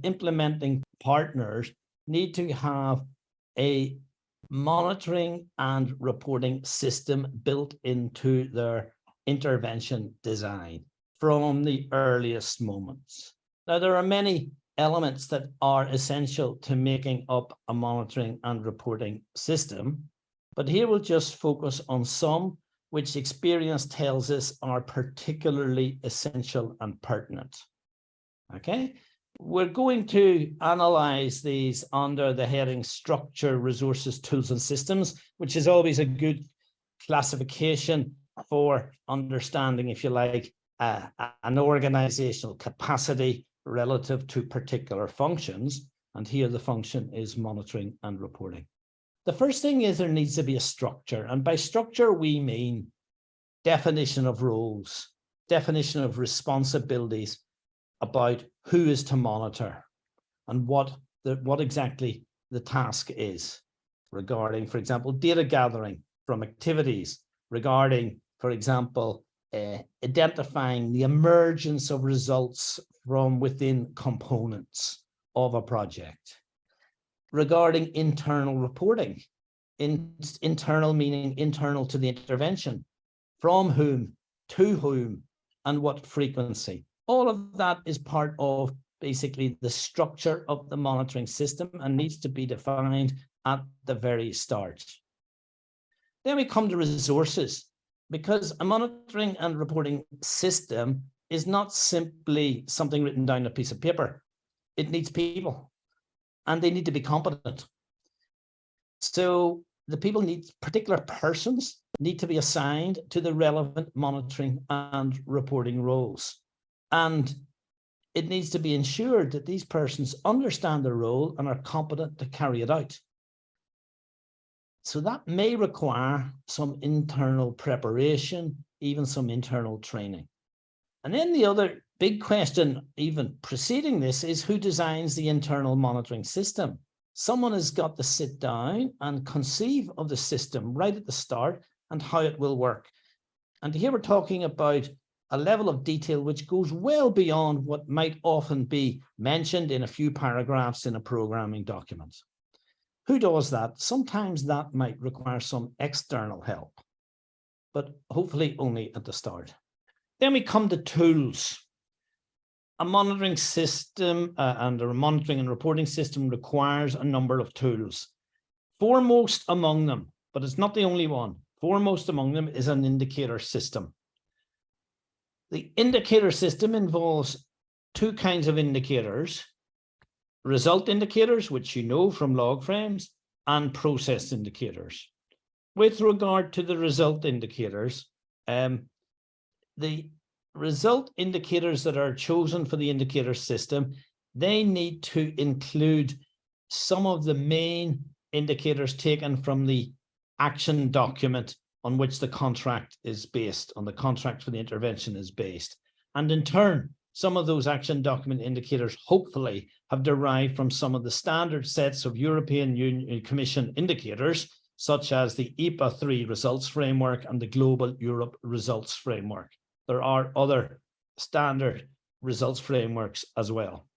implementing partners need to have a monitoring and reporting system built into their intervention design from the earliest moments. Now, there are many elements that are essential to making up a monitoring and reporting system, but here we'll just focus on some which experience tells us are particularly essential and pertinent. Okay, we're going to analyze these under the heading Structure, Resources, Tools and Systems, which is always a good classification for understanding, if you like, an organizational capacity relative to particular functions. And here the function is monitoring and reporting. The first thing is there needs to be a structure. And by structure, we mean definition of roles, definition of responsibilities about who is to monitor and what exactly the task is regarding, for example, data gathering from activities, regarding, for example, identifying the emergence of results from within components of a project, regarding internal reporting, internal meaning internal to the intervention, from whom, to whom, and what frequency. All of that is part of basically the structure of the monitoring system and needs to be defined at the very start. Then we come to resources, because a monitoring and reporting system is not simply something written down on a piece of paper. It needs people, and they need to be competent. So the people need, particular persons need to be assigned to the relevant monitoring and reporting roles. And it needs to be ensured that these persons understand their role and are competent to carry it out. So that may require some internal preparation, even some internal training. And then the other big question, even preceding this, is who designs the internal monitoring system? Someone has got to sit down and conceive of the system right at the start and how it will work. And here we're talking about a level of detail which goes well beyond what might often be mentioned in a few paragraphs in a programming document. Who does that? Sometimes that might require some external help, but hopefully only at the start. Then we come to tools. A monitoring system and a monitoring and reporting system requires a number of tools. Foremost among them, but it's not the only one, foremost among them is an indicator system. The indicator system involves two kinds of indicators: result indicators, which you know from log frames, and process indicators. With regard to the result indicators, the result indicators that are chosen for the indicator system, they need to include some of the main indicators taken from the action document on which the contract is based, on the contract for the intervention is based. And in turn, some of those action document indicators hopefully have derived from some of the standard sets of European Union Commission indicators, such as the EPA 3 results framework and the Global Europe results framework. There are other standard results frameworks as well.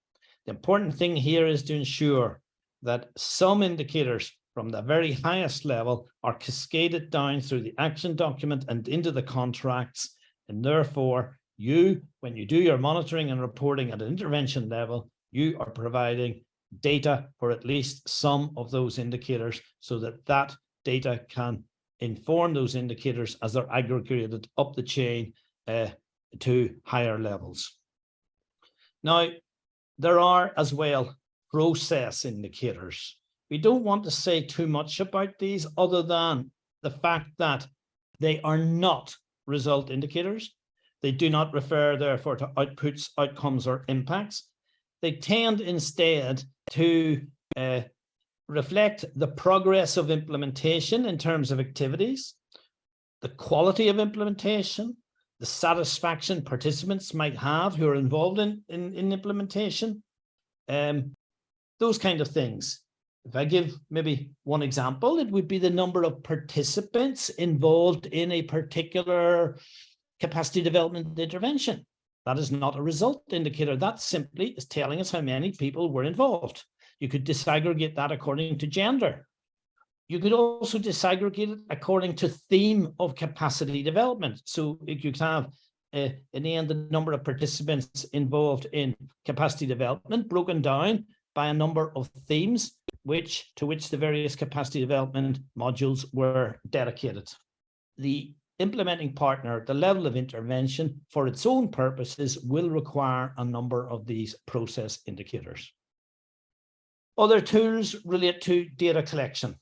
The important thing here is to ensure that some indicators from the very highest level are cascaded down through the action document and into the contracts, and therefore you, when you do your monitoring and reporting at an intervention level, you are providing data for at least some of those indicators so that that data can inform those indicators as they're aggregated up the chain to higher levels. Now, there are as well process indicators. We don't want to say too much about these other than the fact that they are not result indicators. They do not refer, therefore, to outputs, outcomes, or impacts. They tend instead to reflect the progress of implementation in terms of activities, the quality of implementation, the satisfaction participants might have who are involved in implementation, those kind of things. If I give maybe one example, it would be the number of participants involved in a particular capacity development intervention. That is not a result indicator. That simply is telling us how many people were involved. You could disaggregate that according to gender. You could also disaggregate it according to theme of capacity development. So you could have, in the end, the number of participants involved in capacity development broken down by a number of themes to which the various capacity development modules were dedicated. The implementing partner, the level of intervention for its own purposes, will require a number of these process indicators. Other tools relate to data collection,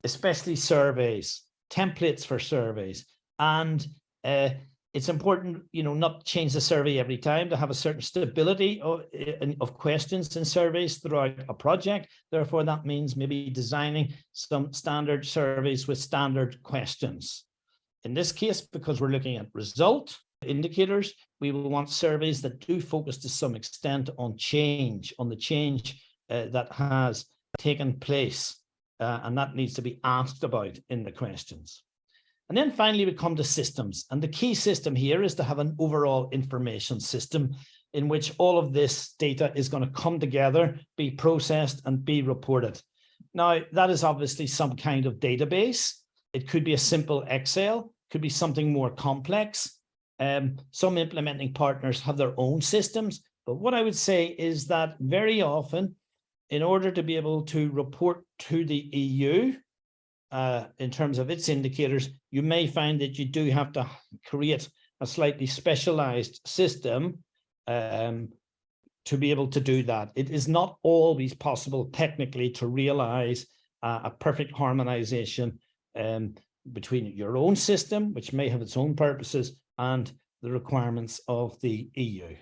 especially surveys, templates for surveys. And it's important, not to change the survey every time, to have a certain stability of questions in surveys throughout a project. Therefore, that means maybe designing some standard surveys with standard questions. In this case, because we're looking at result indicators, we will want surveys that do focus to some extent on the change that has taken place. And that needs to be asked about in the questions. And then finally, we come to systems. And the key system here is to have an overall information system in which all of this data is going to come together, be processed, and be reported. Now, that is obviously some kind of database. It could be a simple Excel, could be something more complex. Some implementing partners have their own systems. But what I would say is that very often, in order to be able to report to the EU in terms of its indicators, you may find that you do have to create a slightly specialized system to be able to do that. It is not always possible technically to realize a perfect harmonization between your own system, which may have its own purposes, and the requirements of the EU.